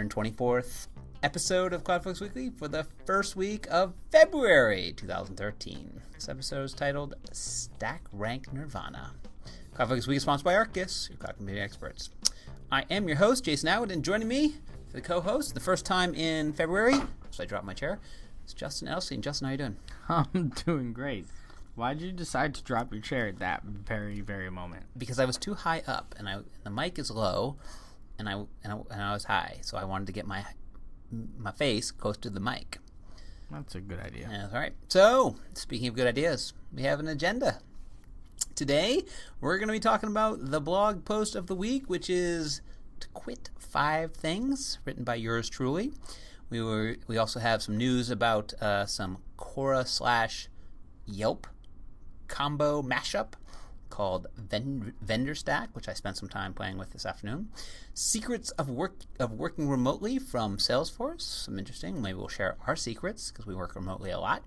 124th episode of CloudFocus Weekly for the first week of February 2013. This episode is titled Stack Rank Nirvana. CloudFocus Week is sponsored by Arkus, your cloud computing experts. I am your host, Jason Atwood, and joining me for the co-host, the first time in February, so I dropped my chair, it's Justin Elsey. Justin, how you doing? I'm doing great. Why did you decide to drop your chair at that very, very moment? Because I was too high up, and the mic is low, and I was high, so I wanted to get my face close to the mic. That's a good idea. Yeah, all right. So, speaking of good ideas, we have an agenda. Today, we're going to be talking about the blog post of the week, which is to quit 5 things, written by yours truly. We also have some news about some Quora/Yelp combo mashup called Vendor Stack, which I spent some time playing with this afternoon. Secrets of working remotely from Salesforce. Some interesting. Maybe we'll share our secrets because we work remotely a lot.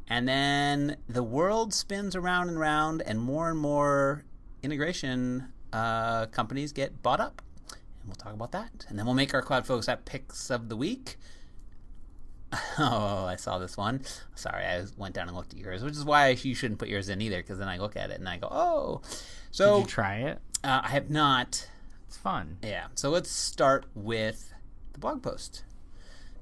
And then the world spins around and around, and more integration companies get bought up. And we'll talk about that. And then we'll make our CloudFocus app picks of the week. Oh, I saw this one. Sorry, I went down and looked at yours, which is why you shouldn't put yours in either, because then I look at it and I go, oh. So, did you try it? I have not. It's fun. Yeah. So let's start with the blog post.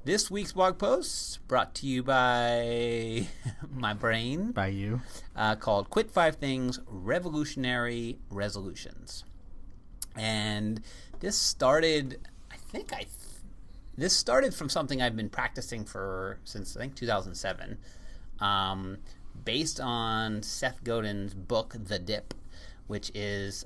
This week's blog post brought to you by my brain. By you. Called Quit 5 Things, Revolutionary Resolutions. And this started, this started from something I've been practicing since, I think, 2007, based on Seth Godin's book, The Dip, which is,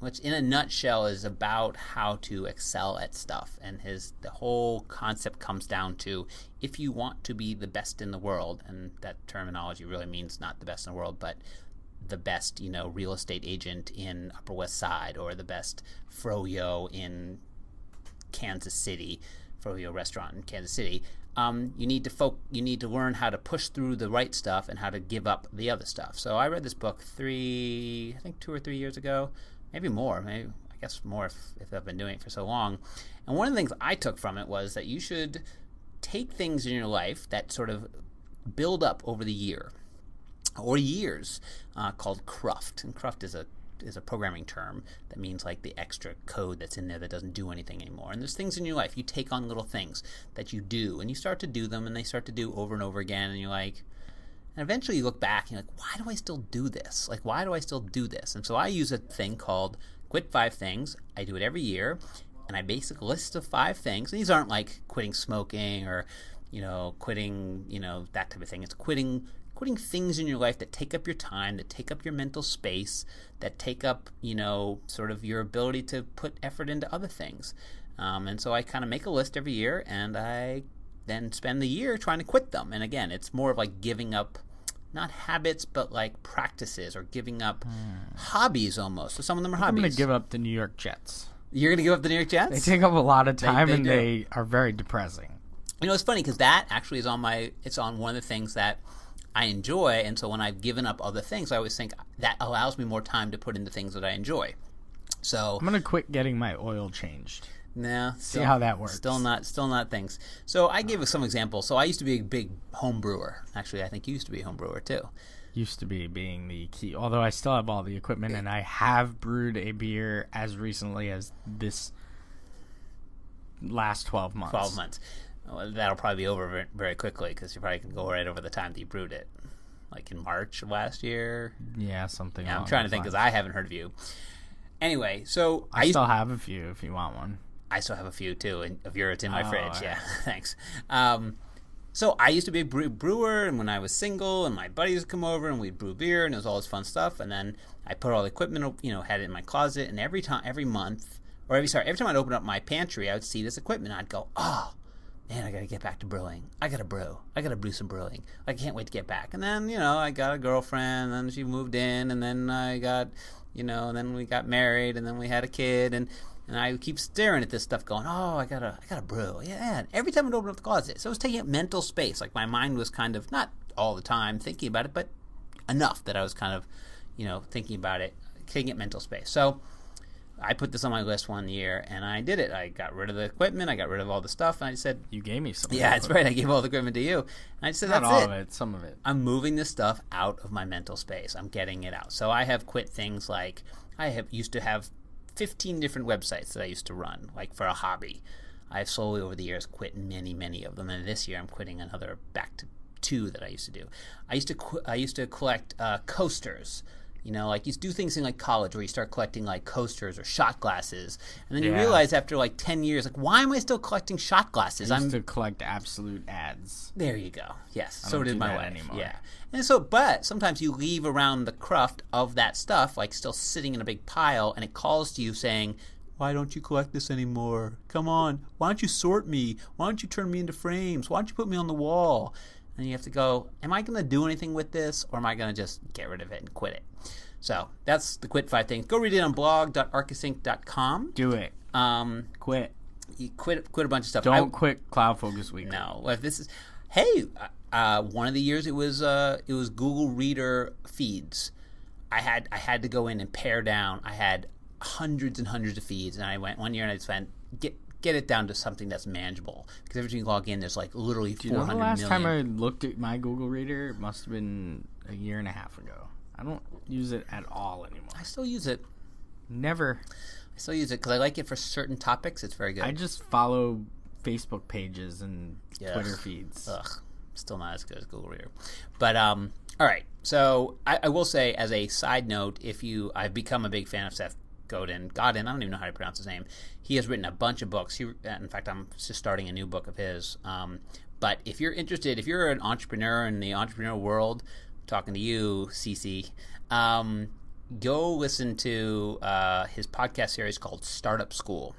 which in a nutshell is about how to excel at stuff. And the whole concept comes down to, if you want to be the best in the world, and that terminology really means not the best in the world, but the best, real estate agent in Upper West Side, or the best froyo in Kansas City, froyo restaurant in Kansas City, you need to learn how to push through the right stuff and how to give up the other stuff. So I read this book 2 or 3 years ago, maybe more, I guess more if I've been doing it for so long. And one of the things I took from it was that you should take things in your life that sort of build up over the year or years, called cruft. And cruft is a programming term that means like the extra code that's in there that doesn't do anything anymore. And there's things in your life, you take on little things that you do, and you start to do them, and they start to do over and over again, and you're like, and eventually you look back and you're like, why do I still do this? Like, why do I still do this? And so I use a thing called Quit 5 Things. I do it every year, and I basic list of 5 things. And these aren't like quitting smoking or, quitting, that type of thing. It's quitting things in your life that take up your time, that take up your mental space, that take up, sort of your ability to put effort into other things. And so I kind of make a list every year, and I then spend the year trying to quit them. And again, it's more of like giving up, not habits, but like practices, or giving up hobbies almost. So some of them are hobbies. I'm going to give up the New York Jets. You're going to give up the New York Jets? They take up a lot of time, and they are very depressing. It's funny because that actually is it's on one of the things that I enjoy, and so when I've given up other things, I always think that allows me more time to put into things that I enjoy. So I'm gonna quit getting my oil changed. No, see how that works. Still not things. So I gave some examples. So I used to be a big home brewer. Actually, I think you used to be a home brewer too. Used to be being the key. Although I still have all the equipment, and I have brewed a beer as recently as this last 12 months. 12 months. Well, that'll probably be over very quickly, because you probably can go right over the time that you brewed it, like in March of last year. Yeah, something. Yeah, I'm trying to think because I haven't heard of you. Anyway, so I still have a few if you want one. I still have a few too of yours in my fridge. Right. Yeah, thanks. So I used to be a brewer, and when I was single, and my buddies would come over, and we'd brew beer, and it was all this fun stuff. And then I put all the equipment, had it in my closet, and every time I'd open up my pantry, I would see this equipment. I'd go, oh, man, I got to get back to brewing. I got to brew. I got to brew some brewing. I can't wait to get back. And then, I got a girlfriend, and then she moved in, and then I got, and then we got married, and then we had a kid, and I keep staring at this stuff going, oh, I gotta brew. Yeah, and every time I'd open up the closet. So it was taking up mental space. Like my mind was kind of, not all the time thinking about it, but enough that I was kind of, thinking about it, taking up mental space. So I put this on my list one year, and I did it. I got rid of the equipment. I got rid of all the stuff, and I said, You gave me some. yeah, that's right. I gave all the equipment to you. And I said, Not that's all it. of it, some of it. I'm moving this stuff out of my mental space. I'm getting it out. So I have quit things like used to have 15 different websites that I used to run, like for a hobby. I've slowly over the years quit many of them, and this year I'm quitting another back to 2 that I used to do. I used to collect coasters. You know, like you do things in like college where you start collecting like coasters or shot glasses, and then you realize after like 10 years, like, why am I still collecting shot glasses? I used to collect absolute ads. There you go. Yes, I so don't did do my that wife. anymore. Yeah, and so, but sometimes you leave around the cruft of that stuff, like still sitting in a big pile, and it calls to you saying, why don't you collect this anymore? Come on, why don't you sort me? Why don't you turn me into frames? Why don't you put me on the wall? And you have to go, am I going to do anything with this, or am I going to just get rid of it and quit it? So that's the quit 5 things. Go read it on blog.arkusinc.com. Do it. Quit. You quit a bunch of stuff. Don't quit CloudFocus Weekly. No. If this is, hey, one of the years it was Google Reader feeds. I had to go in and pare down. I had hundreds and hundreds of feeds, and I went one year and I just went get it down to something that's manageable. Because every time you log in, there's like literally 400 million. Do you know the last time I looked at my Google Reader? It must have been a year and a half ago. I don't use it at all anymore. I still use it. Never. I still use it because I like it for certain topics. It's very good. I just follow Facebook pages and Twitter feeds. Ugh. Still not as good as Google Reader. But, all right. So I will say, as a side note, I've become a big fan of Seth Godin. I don't even know how to pronounce his name. He has written a bunch of books. In fact, I'm just starting a new book of his. But if you're interested, if you're an entrepreneur in the entrepreneurial world, talking to you, CC, go listen to his podcast series called Startup School.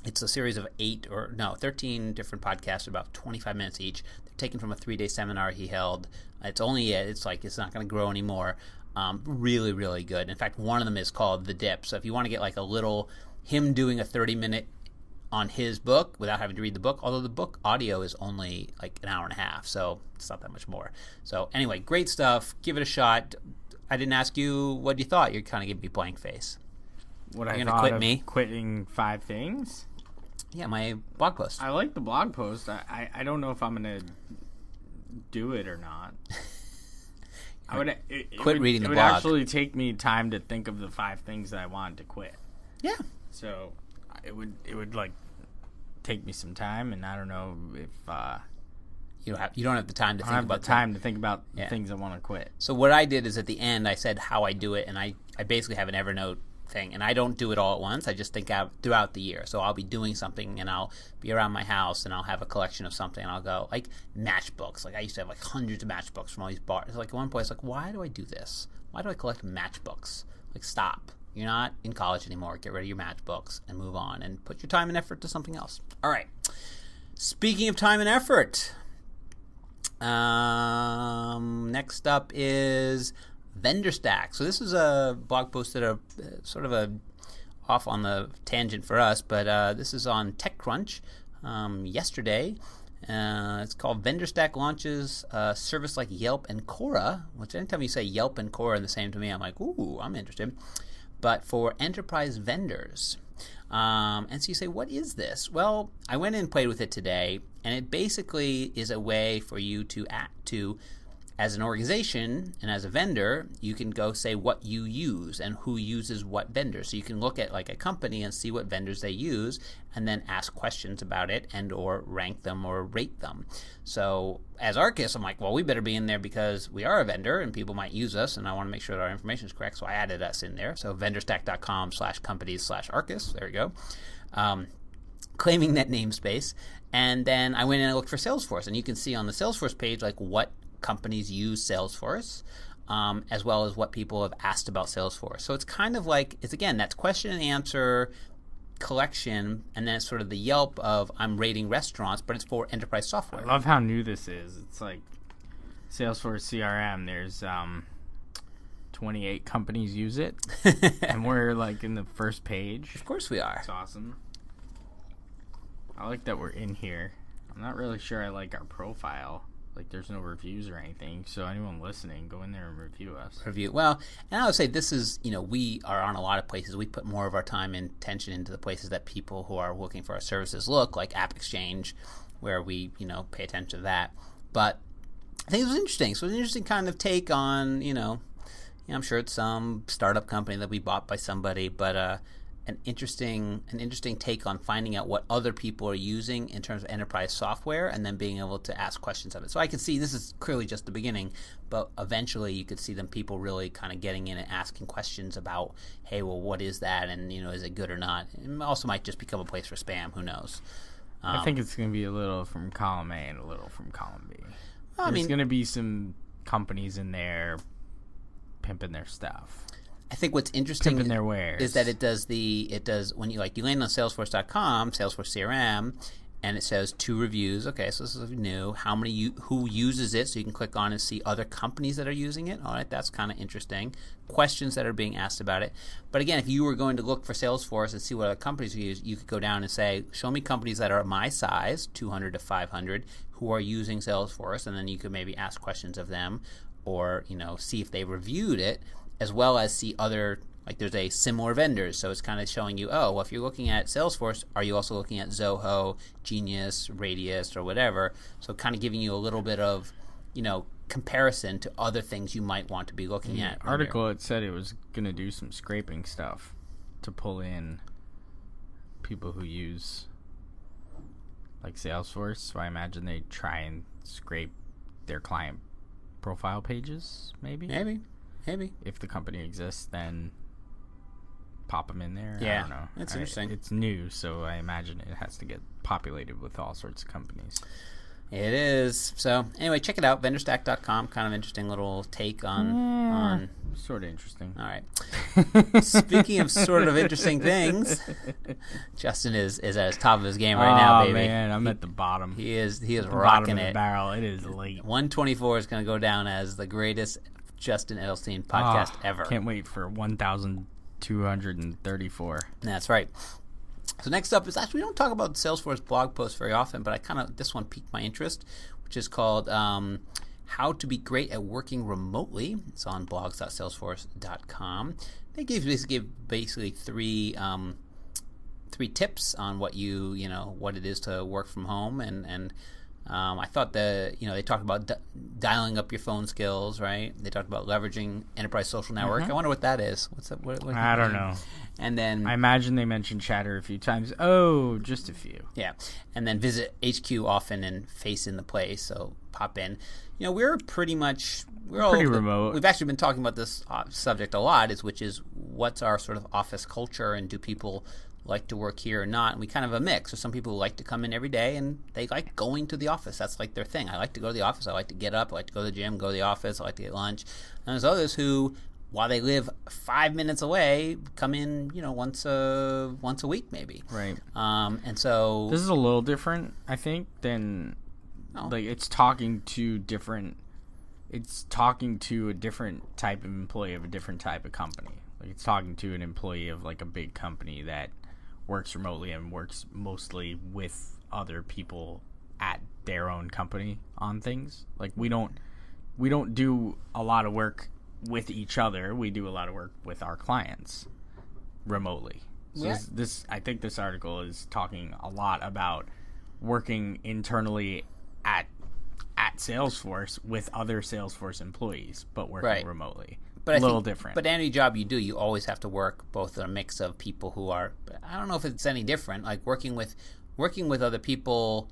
It's a series of 13 different podcasts, about 25 minutes each. They're taken from a 3-day seminar he held. It's not going to grow anymore. Really, really good. In fact, one of them is called The Dip. So if you want to get like a little him doing a 30-minute on his book without having to read the book, although the book audio is only like an hour and a half, so it's not that much more. So anyway, great stuff. Give it a shot. I didn't ask you what you thought. You're kind of giving me a blank face. What You're I gonna thought quit of me? Quitting 5 things? Yeah, my blog post. I like the blog post. I don't know if I'm going to do it or not. Quit reading the blog. It would actually take me time to think of the 5 things that I wanted to quit. Yeah. So it would like take me some time, and I don't know if you don't have the time to think about the things I want to quit. So what I did is at the end I said how I do it, and I basically have an Evernote thing, and I don't do it all at once. I just think out throughout the year. So I'll be doing something, and I'll be around my house, and I'll have a collection of something, and I'll go like matchbooks. Like I used to have like hundreds of matchbooks from all these bars. Like at one point, it's like, why do I do this? Why do I collect matchbooks? Like stop. You're not in college anymore. Get rid of your matchbooks and move on, and put your time and effort to something else. All right. Speaking of time and effort, next up is vendor stack. So this is a blog post that are sort of a off on the tangent for us, but this is on TechCrunch yesterday. It's called Vendor Stack launches a service like Yelp and Quora, which anytime you say Yelp and Quora are the same to me, I'm like, ooh, I'm interested. But for enterprise vendors. And so you say, what is this? Well, I went in and played with it today, and it basically is a way for you to as an organization and as a vendor, you can go say what you use and who uses what vendors. So you can look at like a company and see what vendors they use and then ask questions about it and or rank them or rate them. So as Arkus, I'm like, well, we better be in there because we are a vendor and people might use us, and I want to make sure that our information is correct. So I added us in there. So vendorstack.com/companies/Arkus. There we go. Claiming that namespace. And then I went in and looked for Salesforce, and you can see on the Salesforce page like what companies use Salesforce, as well as what people have asked about Salesforce. So it's kind of like, it's again, that's question and answer collection, and then it's sort of the Yelp of I'm rating restaurants, but it's for enterprise software. I love how new this is. It's like Salesforce CRM. There's 28 companies use it, and we're like in the first page. Of course we are. It's awesome. I like that we're in here. I'm not really sure I like our profile. Like, there's no reviews or anything. So anyone listening, go in there and review us. Well, and I would say this is, we are on a lot of places. We put more of our time and attention into the places that people who are looking for our services look, like App Exchange, where we, pay attention to that. But I think it was interesting. So it was an interesting kind of take on, I'm sure it's some startup company that we bought by somebody, but an interesting take on finding out what other people are using in terms of enterprise software and then being able to ask questions of it. So I can see this is clearly just the beginning, but eventually you could see people really kind of getting in and asking questions about, hey, well, what is that? And, is it good or not? It also might just become a place for spam. Who knows? I think it's going to be a little from column A and a little from column B. Well, There's going to be some companies in there pimping their stuff. I think what's interesting their wares. is that it does when you land on Salesforce.com, Salesforce CRM, and it says 2 reviews. Okay, so this is new. Who uses it? So you can click on and see other companies that are using it. All right, that's kind of interesting. Questions that are being asked about it. But again, if you were going to look for Salesforce and see what other companies use, you could go down and say, show me companies that are my size, 200 to 500, who are using Salesforce, and then you could maybe ask questions of them, or see if they reviewed it, as well as see other, like there's a similar vendors. So it's kind of showing you, if you're looking at Salesforce, are you also looking at Zoho, Genius, Radius, or whatever? So kind of giving you a little bit of, comparison to other things you might want to be looking at. Article, it said it was going to do some scraping stuff to pull in people who use like Salesforce. So I imagine they try and scrape their client profile pages, maybe. If the company exists, then pop them in there. Yeah, I don't know. It's interesting. It's new, so I imagine it has to get populated with all sorts of companies. It is. So anyway, check it out. Vendorstack.com. Kind of interesting little take on sort of interesting. All right. Speaking of sort of interesting things, Justin is at his top of his game right now, baby. Oh man, I'm at the bottom. He is rocking bottom of it. The barrel. It is late. 124 is going to go down as the greatest Justin Edelstein podcast ever. Can't wait for 1,234. That's right. So next up is actually, we don't talk about Salesforce blog posts very often, but this one piqued my interest, which is called How to Be Great at Working Remotely. It's on blogs.salesforce.com. They give basically three tips on what what it is to work from home, and I thought they talked about dialing up your phone skills, right? They talked about leveraging enterprise social network. I wonder what that is. What's that? What I don't know. And then I imagine they mentioned Chatter a few times. Oh, just a few. Yeah, and then visit HQ often and face in the place. So pop in. We're pretty remote. We've actually been talking about this subject a lot, which is what's our sort of office culture, and do people like to work here or not? And we kind of a mix. So some people like to come in every day and they like going to the office. That's like their thing. I like to go to the office. I like to get up. I like to go to the gym, go to the office. I like to get lunch. And there's others who, while they live 5 minutes away, come in, once a week maybe. Right. And so this is a little different, I think, than like it's talking to a different type of employee of a different type of company. Like it's talking to an employee of like a big company that works remotely and works mostly with other people at their own company on things. Like we don't do a lot of work with each other. We do a lot of work with our clients remotely. So I think this article is talking a lot about working internally at Salesforce with other Salesforce employees, but working remotely. But a little different. But any job you do, you always have to work both a mix of people who are, I don't know if it's any different, like working with other people,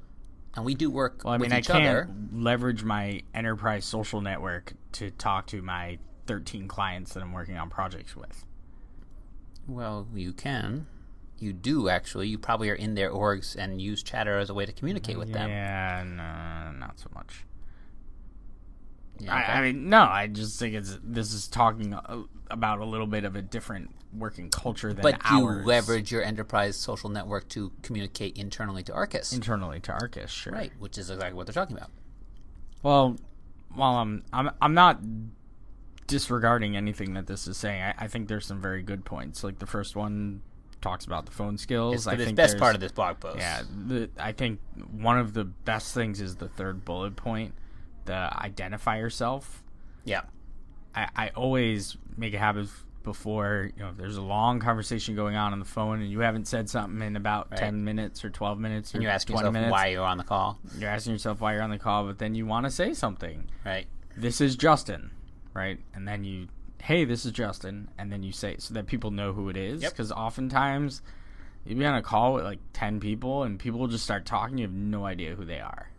and we do work with each other. I can't leverage my enterprise social network to talk to my 13 clients that I'm working on projects with. Well, you can. You do, actually. You probably are in their orgs and use Chatter as a way to communicate with them. Yeah, no, not so much. Yeah, okay. I mean, no, I just think this is talking about a little bit of a different working culture than ours. But you leverage your enterprise social network to communicate internally to Arkus. Internally to Arkus, sure. Right, which is exactly what they're talking about. Well, while I'm not disregarding anything that this is saying. I think there's some very good points. Like the first one talks about the phone skills. It's the best part of this blog post. Yeah, I think one of the best things is the third bullet point the identify yourself. Yeah. I always make a habit before, if there's a long conversation going on the phone and you haven't said something in about 10 minutes or 12 minutes or and you're asking 20 yourself minutes. why you're on the call. You're asking yourself why you're on the call, but then you want to say something. Right. This is Justin, right? And then hey, this is Justin, and then you say, so that people know who it is. Because oftentimes you'll be on a call with like 10 people and people will just start talking. You have no idea who they are.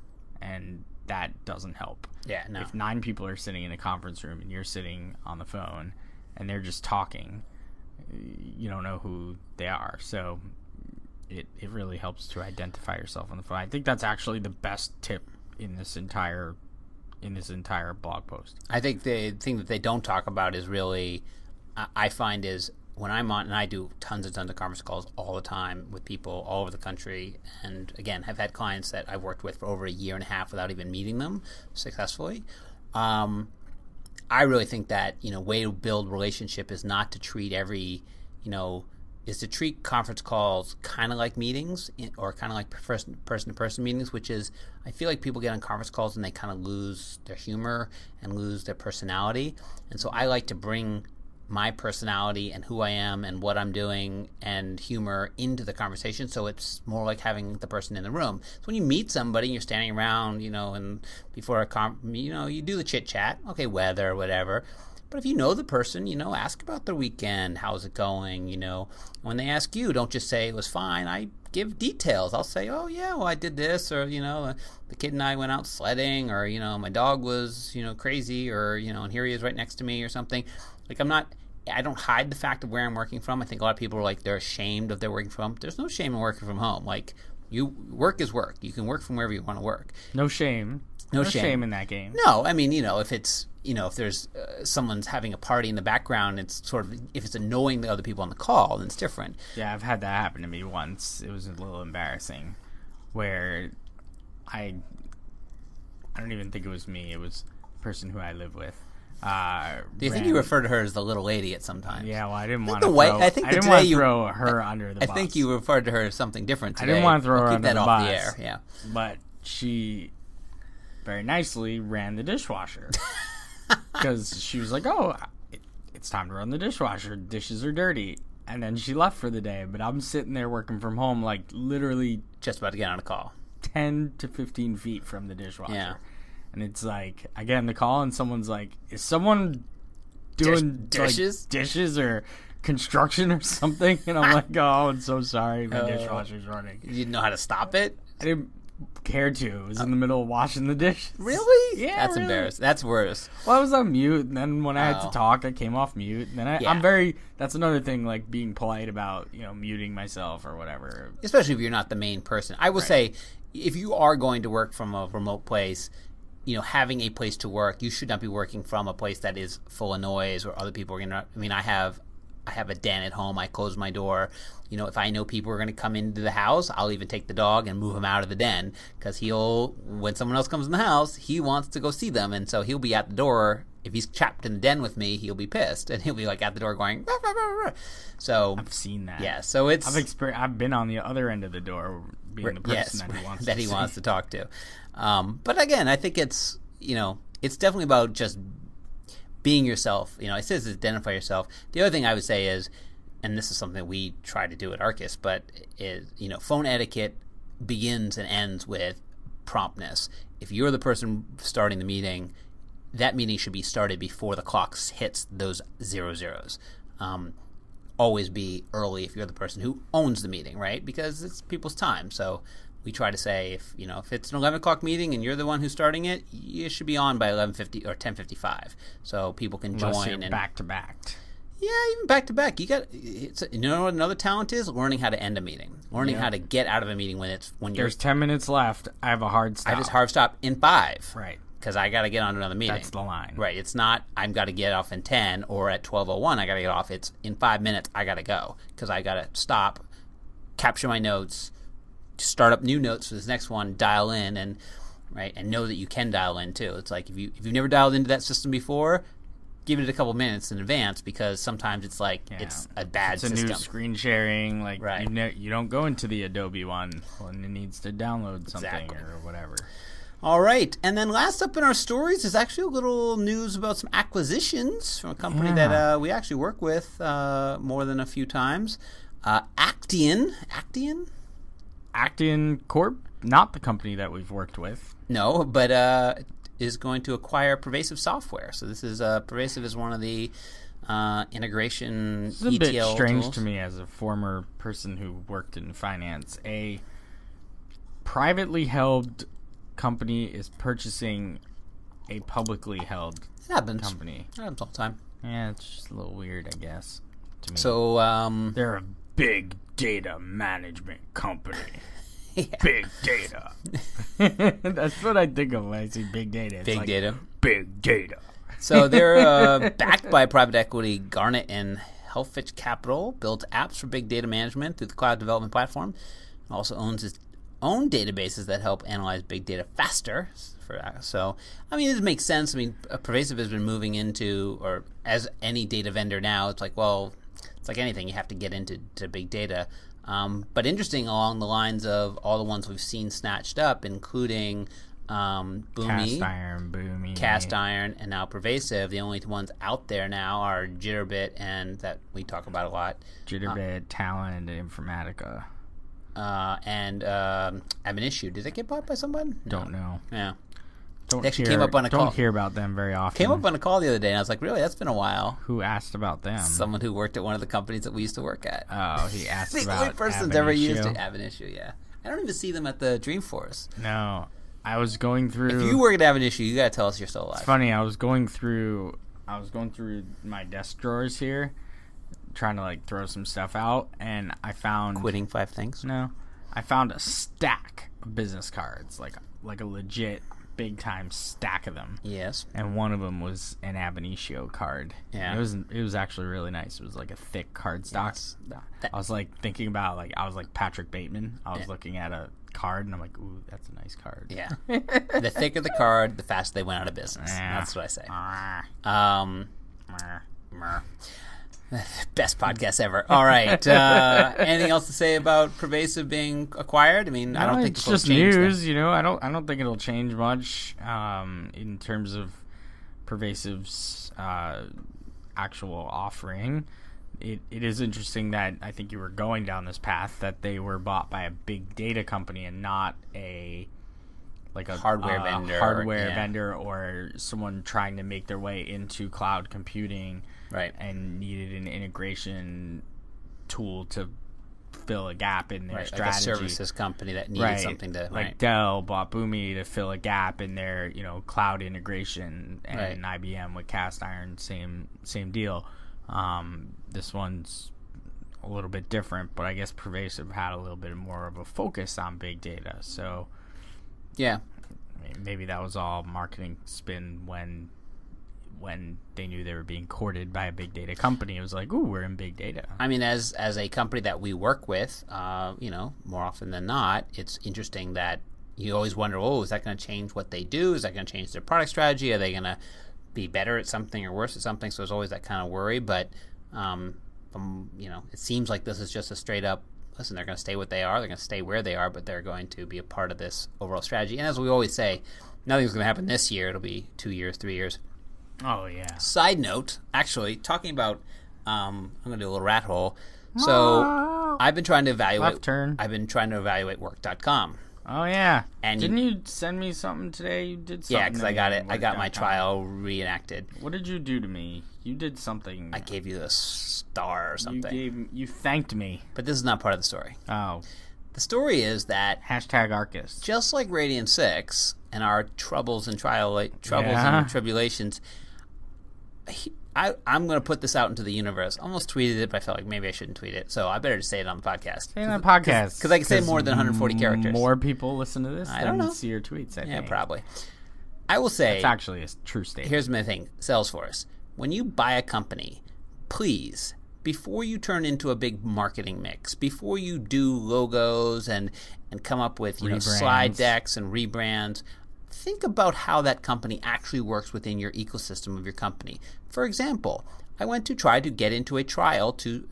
And that doesn't help. Yeah, no. If 9 people are sitting in a conference room and you're sitting on the phone and they're just talking, you don't know who they are. So it really helps to identify yourself on the phone. I think that's actually the best tip in this entire blog post. I think the thing that they don't talk about is really, I find, is when I'm on, and I do tons and tons of conference calls all the time with people all over the country, and again, have had clients that I've worked with for over a year and a half without even meeting them successfully. I really think that, way to build relationship is not to treat is to treat conference calls kind of like meetings, or kind of like person-to-person meetings, which is, I feel like people get on conference calls and they kind of lose their humor and lose their personality. And so I like to bring my personality and who I am and what I'm doing and humor into the conversation, so it's more like having the person in the room. So when you meet somebody and you're standing around, and before you do the chit-chat, okay, weather, whatever. But if you know the person, ask about their weekend, how's it going, When they ask you, don't just say it was fine. I give details. I'll say, oh, yeah, well, I did this, or, the kid and I went out sledding, or, my dog was, crazy, or, and here he is right next to me or something. Like, I don't hide the fact of where I'm working from. I think a lot of people are like, they're ashamed of their working from home. There's no shame in working from home. Like, work is work. You can work from wherever you want to work. No shame. No shame in that game. No, I mean, if it's, if there's someone's having a party in the background, it's sort of, if it's annoying the other people on the call, then it's different. Yeah, I've had that happen to me once. It was a little embarrassing, where I don't even think it was me. It was the person who I live with. Do you think you refer to her as the little lady at some time? Yeah, well, I didn't want to throw her under the bus. I think you referred to her as something different today. I didn't want to throw her under the bus. Keep that off the air, yeah. But she very nicely ran the dishwasher. Because she was like, oh, it's time to run the dishwasher. Dishes are dirty. And then she left for the day. But I'm sitting there working from home, like literally just about to get on a call. 10 to 15 feet from the dishwasher. Yeah. And it's like, I get in the call and someone's like, is someone doing dishes? Like, dishes or construction or something? And I'm like, oh, I'm so sorry. My dishwasher's running. You didn't know how to stop it? I didn't care to. It was in the middle of washing the dishes. Really? Yeah, that's embarrassing. That's worse. Well, I was on mute, and then when I had to talk, I came off mute. And then I'm very, that's another thing, like being polite about, muting myself or whatever. Especially if you're not the main person. I will say, if you are going to work from a remote place, having a place to work, you should not be working from a place that is full of noise or other people are going to, I have a den at home. I close my door. If I know people are going to come into the house, I'll even take the dog and move him out of the den, because when someone else comes in the house, he wants to go see them, and so he'll be at the door. If he's trapped in the den with me, he'll be pissed, and he'll be like at the door going, rah, rah, rah, rah. So I've seen that. Yeah, so it's I've been on the other end of the door, being the person that he wants to talk to. But again, I think it's it's definitely about just being yourself. It says identify yourself. The other thing I would say is, and this is something we try to do at Arkus, but is phone etiquette begins and ends with promptness. If you're the person starting the meeting, that meeting should be started before the clock hits those 00s. Always be early if you're the person who owns the meeting, right? Because it's people's time. So we try to say, if it's an 11 o'clock meeting and you're the one who's starting it, you should be on by 11:50 or 10:55, so people can Unless join. You're back to back. Yeah, even back to back. What another talent is? Learning how to end a meeting. Learning how to get out of a meeting when there's 10 minutes left. I have a hard stop. I just hard stop in 5. Right. Because I got to get on to another meeting. That's the line. Right. It's not I've got to get off in 10 or at 12:01 I got to get off. It's in 5 minutes I got to go, because I got to stop, capture my notes, start up new notes for this next one, dial in, and know that you can dial in too. It's like if you've never dialed into that system before, give it a couple minutes in advance, because sometimes it's like it's a bad system. It's a new screen sharing. Like right. You don't go into the Adobe one when it needs to download something or whatever. All right. And then last up in our stories is actually a little news about some acquisitions from a company that we actually work with more than a few times. Actian. Actian Corp, not the company that we've worked with. No, but is going to acquire Pervasive software. So this is Pervasive is one of the integration It's a ETL bit strange tools. to me as a former person who worked in finance. A privately held company is purchasing a publicly held It happens. company. It happens all the time. Yeah, it's just a little weird, I guess, to me. So they're a big data management company. yeah. Big data. That's what I think of when I see big data. It's Big like, data. Big data. So they're backed by private equity Garnet and Hellfitch Capital, builds apps for big data management through the cloud development platform. It also owns its own databases that help analyze big data faster. So, I mean, it makes sense. I mean, Pervasive has been moving into, or as any data vendor now, it's like, well, it's like anything. You have to get into big data. But interesting along the lines of all the ones we've seen snatched up, including Boomi, Cast Iron, and now Pervasive. The only ones out there now are Jitterbit, and that we talk about a lot. Jitterbit, Talent, and Informatica. And I have an issue. Did they get bought by someone? No. Don't know. Yeah. Don't They actually came up on a call. Don't hear about them very often. Came up on a call the other day, and I was like, really? That's been a while. Who asked about them? Someone who worked at one of the companies that we used to work at. Oh, he asked the about only person that's Ab ever Initio. used to have an issue, yeah. I don't even see them at the Dreamforce. No. I was going through... If you work at Have an Issue, you gotta tell us you're still alive. It's funny, I was going through my desk drawers here, trying to like throw some stuff out, and I found... Quitting 5 things? No. I found a stack of business cards, like a legit big-time stack of them. Yes. And one of them was an Ab Initio card. Yeah. It was actually really nice. It was like a thick card stock. Yes. I was like thinking about I was like Patrick Bateman. I was looking at a card and I'm like, ooh, that's a nice card. Yeah. The thicker the card, the faster they went out of business. Yeah. That's what I say. Meh. Best podcast ever. All right. Anything else to say about Pervasive being acquired? I mean, I don't think it's it'll just change news. You know, I don't think it'll change much in terms of Pervasive's actual offering. It is interesting that I think you were going down this path, that they were bought by a big data company and not a hardware vendor or someone trying to make their way into cloud computing, right? And needed an integration tool to fill a gap in their strategy. Like a services company that needed something to... Like Dell bought Boomi to fill a gap in their cloud integration, and IBM with Cast Iron, same deal. This one's a little bit different, but I guess Pervasive had a little bit more of a focus on big data. So, yeah, maybe that was all marketing spin when they knew they were being courted by a big data company. It was like, ooh, we're in big data. I mean, as a company that we work with, more often than not, it's interesting that you always wonder, oh, is that going to change what they do? Is that going to change their product strategy? Are they going to be better at something or worse at something? So there's always that kind of worry. But, it seems like this is just a straight up, listen, they're going to stay what they are. They're going to stay where they are, but they're going to be a part of this overall strategy. And as we always say, nothing's going to happen this year. It'll be 2 years, 3 years. Oh, yeah. Side note, actually, talking about, I'm going to do a little rat hole. So I've been trying to evaluate. Left turn. I've been trying to evaluate work.com. Oh, yeah. And didn't you send me something today? You did something. Yeah, because I got it. I got my trial reenacted. What did you do to me? You did something. I gave you a star or something. You thanked me. But this is not part of the story. Oh. The story is that #Arkus. Just like Radiant 6 and our troubles and tribulations, I'm going to put this out into the universe. Almost tweeted it, but I felt like maybe I shouldn't tweet it. So I better just say it on the podcast. Say it on the podcast. Because I can say more than 140 characters. More people listen to this I don't know. see your tweets, I think. Yeah, probably. I will say... It's actually a true statement. Here's my thing. Salesforce. When you buy a company, please, before you turn into a big marketing mix, before you do logos and come up with slide decks and rebrands, think about how that company actually works within your ecosystem of your company. For example, I went to try to get into a trial to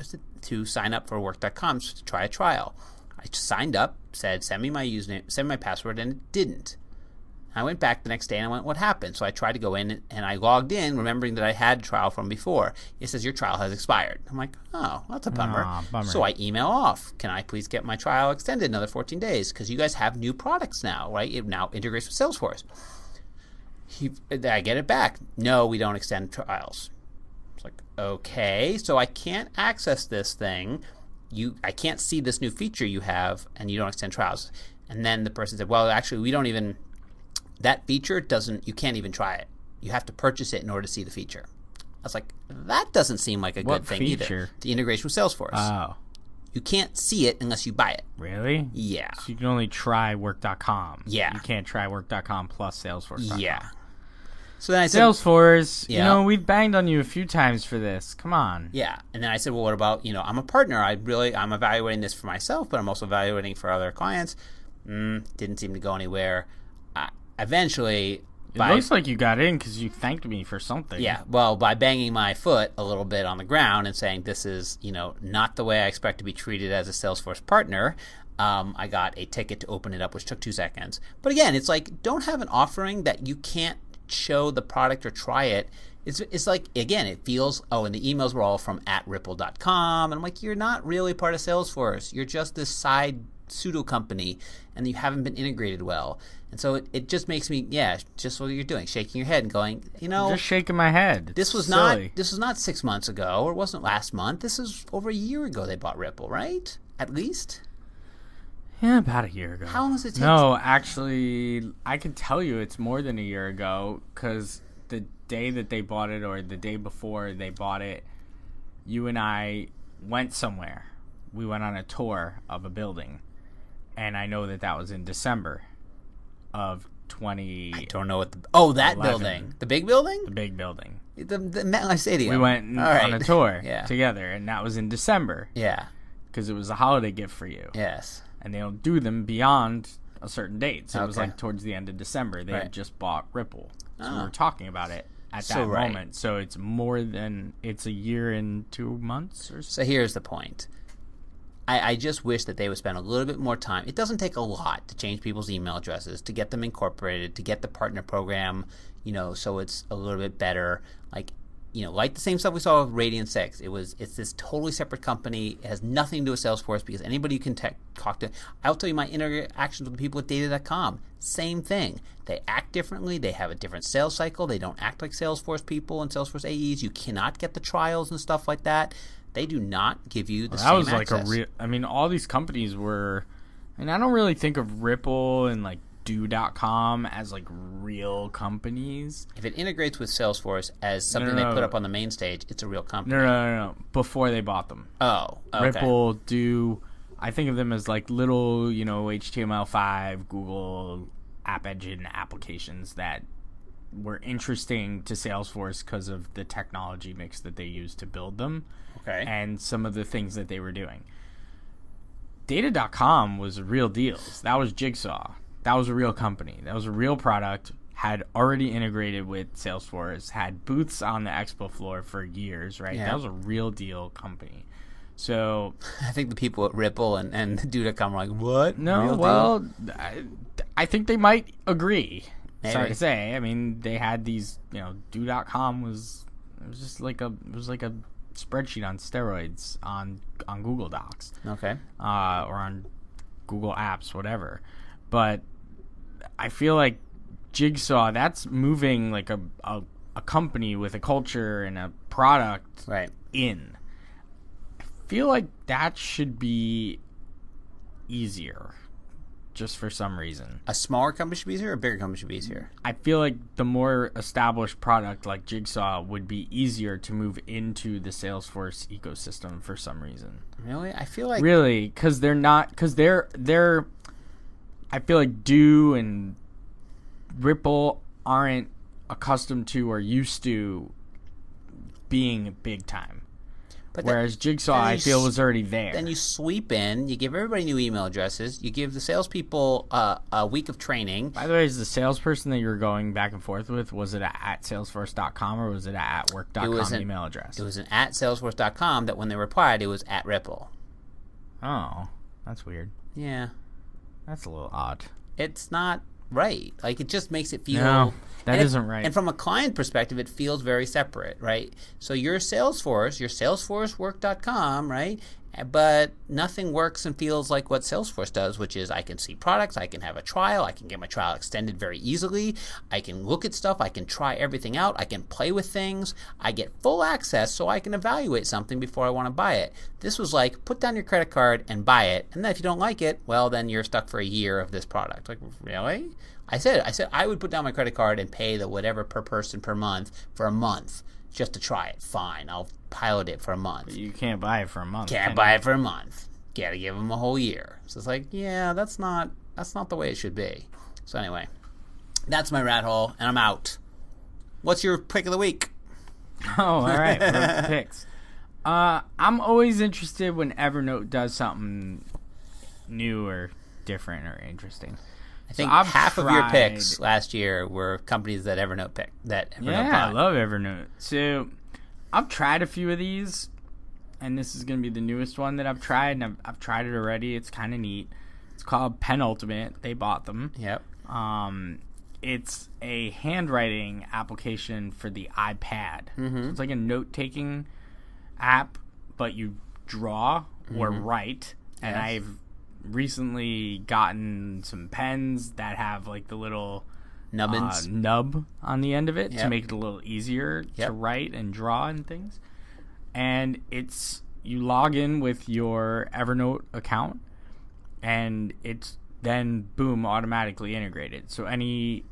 sign up for work.com to try a trial. I signed up, said send me my username, send me my password, and it didn't. I went back the next day and I went, what happened? So I tried to go in and I logged in, remembering that I had a trial from before. It says your trial has expired. I'm like, oh, that's a bummer. Bummer. So I email off. Can I please get my trial extended another 14 days? Because you guys have new products now, right? It now integrates with Salesforce. I get it back. No, we don't extend trials. It's like, okay, so I can't access this thing. I can't see this new feature you have, and you don't extend trials. And then the person said, well, actually, we don't even... That feature you can't even try it. You have to purchase it in order to see the feature. I was like, that doesn't seem like a good thing either. The integration with Salesforce. Oh. You can't see it unless you buy it. Really? Yeah. So you can only try work.com. Yeah. You can't try work.com plus Salesforce.com. Yeah. So then I said, Salesforce, yeah. we've banged on you a few times for this. Come on. Yeah. And then I said, well, what about, I'm a partner. I'm evaluating this for myself, but I'm also evaluating for other clients. Didn't seem to go anywhere. Eventually... It looks like you got in because you thanked me for something. Yeah, well, by banging my foot a little bit on the ground and saying this is, not the way I expect to be treated as a Salesforce partner, I got a ticket to open it up, which took 2 seconds. But again, it's like, don't have an offering that you can't show the product or try it. It's like, again, it feels, and the emails were all from @ripple.com. And I'm like, you're not really part of Salesforce. You're just this side pseudo company, and you haven't been integrated well. And so it just makes me, just what you're doing, shaking your head and going, I'm just shaking my head. This was silly. not 6 months ago, or it wasn't last month. This is over a year ago they bought Ripple, right? At least? Yeah, about a year ago. How long does it take? No, actually, I can tell you it's more than a year ago, because the day that they bought it, or the day before they bought it, you and I went somewhere. We went on a tour of a building, and I know that was in December of 20. I don't know what that building. The big building? The big building. The MetLife Stadium. We went on a tour Yeah. together, and that was in December. Yeah. Because it was a holiday gift for you. Yes. And they don't do them beyond a certain date. So it was Okay. like towards the end of December. They had just bought Ripple. So we Oh. were talking about it at that moment. So it's it's a year and 2 months or so. So here's the point. I just wish that they would spend a little bit more time. It doesn't take a lot to change people's email addresses, to get them incorporated, to get the partner program, so it's a little bit better. Like the same stuff we saw with Radiant 6. It's this totally separate company. It has nothing to do with Salesforce, because anybody you can talk to. I'll tell you my interactions with the people at data.com. Same thing. They act differently. They have a different sales cycle. They don't act like Salesforce people and Salesforce AEs. You cannot get the trials and stuff like that. They do not give you the same access. That was like all these companies were, and I don't really think of Ripple and like do.com as like real companies. If it integrates with Salesforce as something they put up on the main stage, it's a real company. No. Before they bought them. Oh, okay. Ripple, Do, I think of them as like little, HTML5, Google App Engine applications that were interesting to Salesforce because of the technology mix that they used to build them. Okay. And some of the things that they were doing. Data.com was a real deal. That was Jigsaw. That was a real company. That was a real product, had already integrated with Salesforce, had booths on the expo floor for years, right? Yeah. That was a real deal company. So I think the people at Ripple and do.com were like, what? No, Real well, deal? I think they might agree. Maybe. Sorry to say. I mean, they had these, do.com was like a spreadsheet on steroids on Google Docs. Okay. Or on Google Apps, whatever. But I feel like Jigsaw, that's moving like a company with a culture and a product in. I feel like that should be easier, just for some reason. A smaller company should be easier, or a bigger company should be easier? I feel like the more established product like Jigsaw would be easier to move into the Salesforce ecosystem for some reason. Really? I feel like... Really, because they're I feel like Do and Ripple aren't accustomed to or used to being big time. Whereas Jigsaw, I feel, was already there. Then you sweep in, you give everybody new email addresses, you give the salespeople a week of training. By the way, is the salesperson that you were going back and forth with, was it at salesforce.com or was it at work.com email address? It was an at salesforce.com that when they replied, it was at Ripple. Oh, that's weird. Yeah. That's a little odd. It's not right. Like, it just makes it feel... No, that and isn't right. And from a client perspective, it feels very separate, right? So your Salesforce, your salesforcework.com, right? But nothing works and feels like what Salesforce does, which is I can see products, I can have a trial, I can get my trial extended very easily, I can look at stuff, I can try everything out, I can play with things, I get full access so I can evaluate something before I want to buy it. This was like, put down your credit card and buy it, and then if you don't like it, well, then you're stuck for a year of this product. Like, really? I said I would put down my credit card and pay the whatever per person per month for a month just to try it. Fine, I'll pilot it for a month. But you can't buy it for a month. Can't buy it for a month. Gotta give them a whole year. So it's like, yeah, that's not the way it should be. So anyway, that's my rat hole, and I'm out. What's your pick of the week? Oh, all right. What are the picks? I'm always interested when Evernote does something new or different or interesting. I think half of your picks last year were companies that Evernote picked. I love Evernote. So I've tried a few of these, and this is going to be the newest one that I've tried, and I've tried it already. It's kind of neat. It's called Penultimate. They bought them. Yep. It's a handwriting application for the iPad. Mm-hmm. So it's like a note-taking app, but you draw or write. And Yes. I've recently gotten some pens that have like the little Nubbins. nub on the end of it to Yep. make it a little easier Yep. to write and draw and things. And it's you log in with your Evernote account, and it's then boom automatically integrated. So any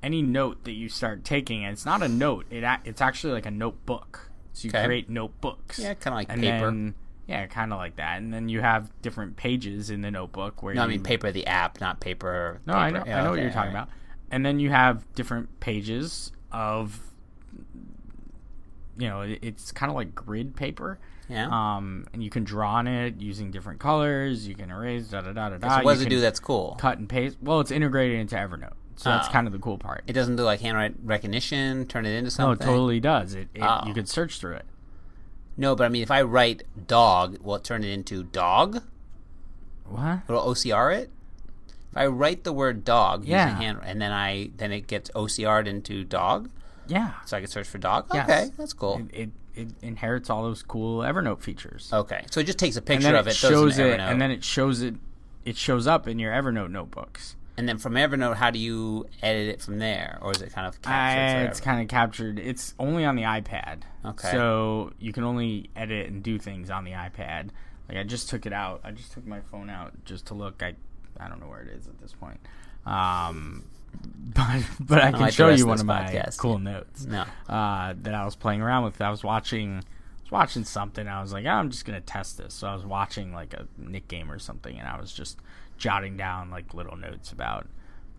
note that you start taking, and it's not a note, it's actually like a notebook. So you create notebooks. Yeah, kind of like and paper. Then, yeah, kind of like that. And then you have different pages in the notebook where No, I mean paper the app, not paper. No, I know. I know what you're talking about. And then you have different pages of, it's kind of like grid paper. Yeah. And you can draw on it using different colors. You can erase, So what does it do that's cool? Cut and paste. Well, it's integrated into Evernote. So that's kind of the cool part. It doesn't do like handwriting recognition, turn it into something? No, it totally does. You could search through it. No, but I mean, if I write dog, will it turn it into dog? What? Will it OCR it? If I write the word dog using Yeah. hand, and then it gets OCR'd into dog, Yeah. so I can search for dog. Yes. Okay, that's cool. It inherits all those cool Evernote features. Okay, so it just takes a And picture then of it it, throws shows it in it, Evernote. and then it shows it. It shows up in your Evernote notebooks. And then from Evernote, how do you edit it from there, or is it kind of captured forever? It's kind of captured. It's only on the iPad. Okay. So you can only edit and do things on the iPad. Like I just took it out. I just took my phone out just to look. I don't know where it is at this point. But I can like the show rest you of one this of my podcast, cool yeah. notes. No. That I was playing around with. I was watching something. I was like, I'm just gonna test this. So I was watching like a Nick game or something, and I was just jotting down like little notes about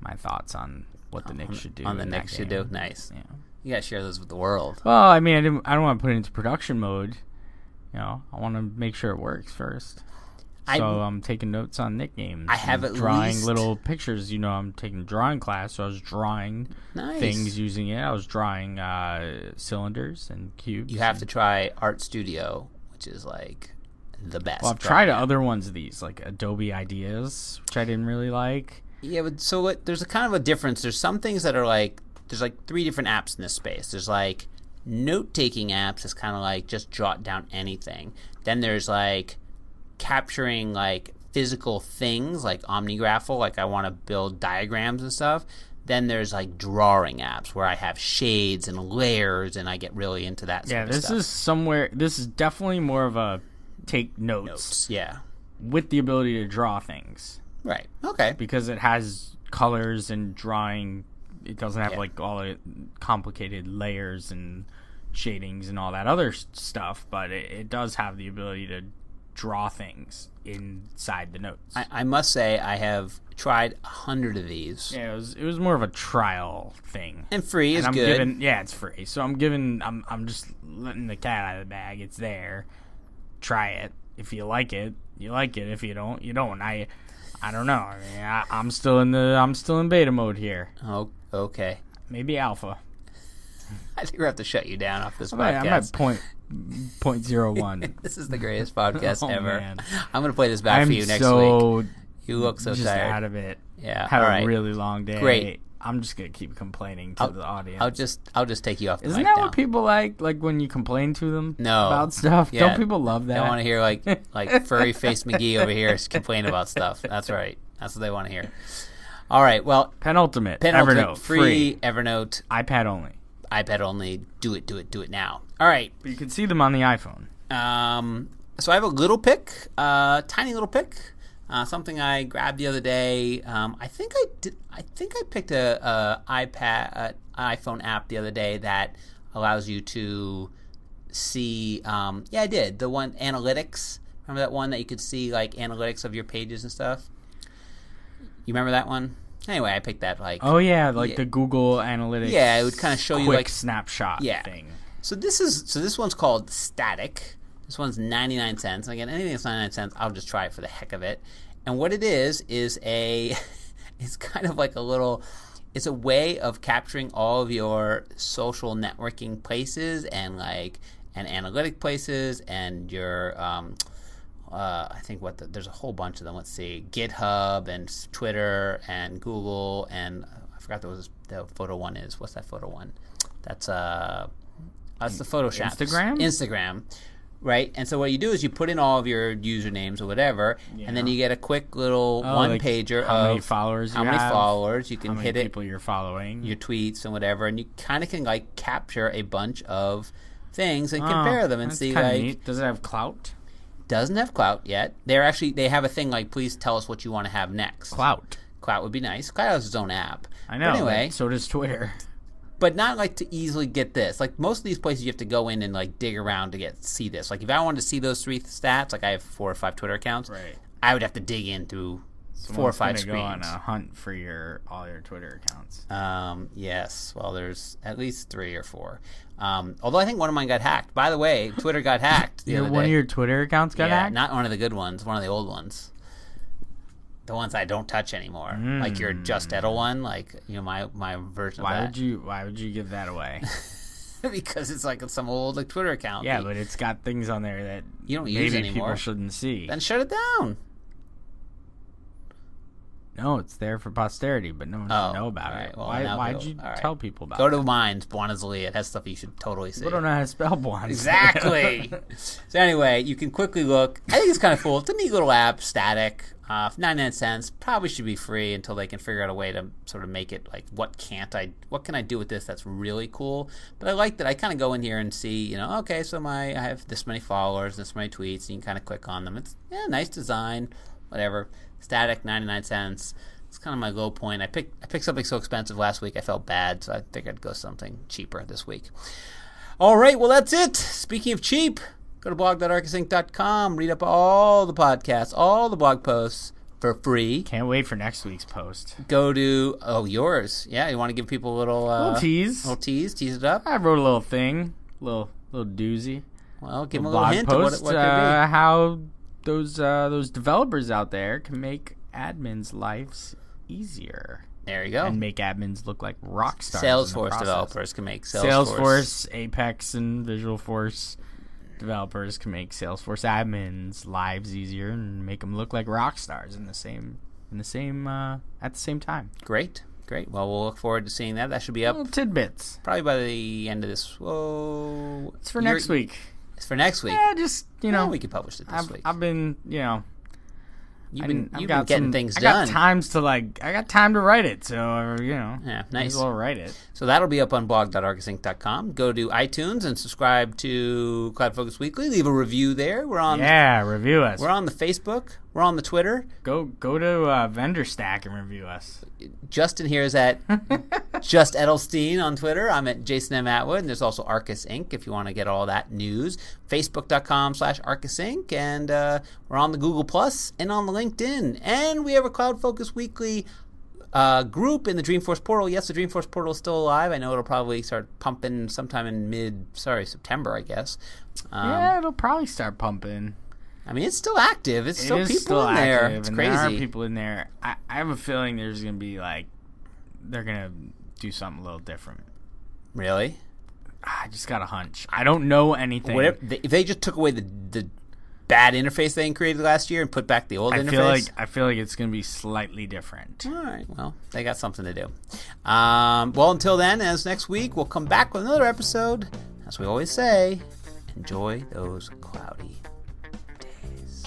my thoughts on what the Knicks should do. On the Knicks should do. Nice. Yeah. You gotta share those with the world. Well, I mean, I don't want to put it into production mode. I want to make sure it works first. So I'm taking notes on Nick games. I have at drawing least little pictures. I'm taking drawing class, so I was drawing things using it. I was drawing cylinders and cubes. You have to try Art Studio, which is like the best. Well, I've tried other ones of these, like Adobe Ideas, which I didn't really like. Yeah, but there's a kind of a difference. There's some things that are like, there's like 3 different apps in this space. There's like note-taking apps. It's kind of like just jot down anything. Then there's like capturing like physical things like OmniGraffle, like I want to build diagrams and stuff. Then there's like drawing apps where I have shades and layers, and I get really into that sort of stuff. This is definitely more of a take notes. Yeah. With the ability to draw things. Right. Okay. Because it has colors and drawing. It doesn't have like all the complicated layers and shadings and all that other stuff, but it does have the ability to draw things inside the notes. I must say I have tried 100 of these. Yeah, it was more of a trial thing. And free is and good. It's free. So I'm just letting the cat out of the bag. It's there. Try it. If you like it, you like it. If you don't, you don't. I don't know. I mean, I'm still in beta mode here. Oh, okay. Maybe alpha. I think we have to shut you down off this I'm podcast. at 0.01. This is the greatest podcast Oh, ever. man. I'm going to play this back for you next week. You look so just tired. out of it. Yeah. Had all a right. really long day. Great. I'm just gonna keep complaining to the audience. I'll just take you off the Isn't mic that now. what people like? Like when you complain to them No. about stuff? Yeah. Don't people love that? They want to hear like furry face McGee over here complain about stuff. That's right. That's what they want to hear. All right. Well, Penultimate. Evernote. free Evernote. iPad only. iPad only. Do it now. All right. But you can see them on the iPhone. So I have a little pick, tiny little pick. Something I grabbed the other day. I think I picked a iPhone app the other day that allows you to see. Yeah, I did the one analytics. Remember that one that you could see like analytics of your pages and stuff. You remember that one? Anyway, I picked that Oh yeah, the Google Analytics. Yeah, it would kind of show you like snapshot thing. So this one's called Static. This one's 99 cents. Again, anything that's 99 cents, I'll just try it for the heck of it. And what it is it's kind of like it's a way of capturing all of your social networking places and analytic places and your, I think there's a whole bunch of them. Let's see, GitHub and Twitter and Google and I forgot the photo one is. What's that photo one? That's the Photoshop. Instagram. Right, and so what you do is you put in all of your usernames or whatever, and then you get a quick little one-pager of how many followers you can hit it, how many people you're following, your tweets and whatever, and you kind of can like capture a bunch of things and compare them and see like. Neat. Does it have clout? Doesn't have clout yet. They have a thing like, please tell us what you want to have next. Clout would be nice. Clout has its own app. I know. But anyway, so does Twitter. But not like to easily get this. Like most of these places, you have to go in and like dig around to see this. Like if I wanted to see those 3 stats, like I have 4 or 5 Twitter accounts, right? I would have to dig into 4 or 5 screens. Go on a hunt for all your Twitter accounts. Yes. Well, there's at least 3 or 4. Although I think one of mine got hacked. By the way, Twitter got hacked. One of your Twitter accounts got hacked? Not one of the good ones. One of the old ones. The ones I don't touch anymore, like your Just Edel one, like my version of that. Why would you give that away? Because it's like some old Twitter account. Yeah, but it's got things on there that you don't use anymore. People shouldn't see. Then shut it down. No, it's there for posterity, but no one should know about it. Well, why'd you tell people about it? Go to Minds, Buonasli. It has stuff you should totally see. People don't know how to spell Buonasli. Exactly. So anyway, you can quickly look. I think it's kind of cool. It's a neat little app, Static. 99 cents. Probably should be free until they can figure out a way to sort of make it like, what can I do with this that's really cool? But I like that I kind of go in here and see, okay, so I have this many followers, this many tweets, and you can kind of click on them. It's nice design, whatever. Static, 99 cents. It's kind of my low point. I picked something so expensive last week I felt bad, so I figured I'd go something cheaper this week. All right, well that's it. Speaking of cheap, go to blog.arkusinc.com, read up all the podcasts, all the blog posts for free. Can't wait for next week's post. Go to, yours. Yeah, you want to give people a little tease. Tease it up. I wrote a little thing, little doozy. Well, give them a little hint of what it could be. How those developers out there can make admins' lives easier. There you go. And make admins look like rock stars. Salesforce developers can make Salesforce, Apex, and Visualforce developers can make Salesforce admins' lives easier and make them look like rock stars at the same time. Great. Well, we'll look forward to seeing that. That should be up. Little tidbits. Probably by the end of this. Whoa. It's for next week. It's for next week. Yeah, just we can publish it this week. I've been, You've been getting things done. I got time to write it, so Yeah, nice. Might as well write it. So that'll be up on blog.arkusinc.com. Go to iTunes and subscribe to CloudFocus Weekly. Leave a review there. Review us. We're on the Facebook. We're on the Twitter. Go to Vendor Stack and review us. Justin here is at Just Edelstein on Twitter. I'm at Jason M. Atwood, and there's also Arkus Inc. if you want to get all that news. Facebook.com/Arkus Inc. And we're on the Google Plus and on the LinkedIn. And we have a CloudFocus Weekly group in the Dreamforce portal. Yes, the Dreamforce portal is still alive. I know it'll probably start pumping sometime in September, I guess. It'll probably start pumping. I mean, it's still active. It's still people in there. It's crazy. There are people in there. I have a feeling there's going to be they're going to do something a little different. Really? I just got a hunch. I don't know anything. If they just took away the bad interface they created last year and put back the old interface? I feel like it's going to be slightly different. All right. Well, they got something to do. Well, until then, as next week, we'll come back with another episode. As we always say, enjoy those cloudy days.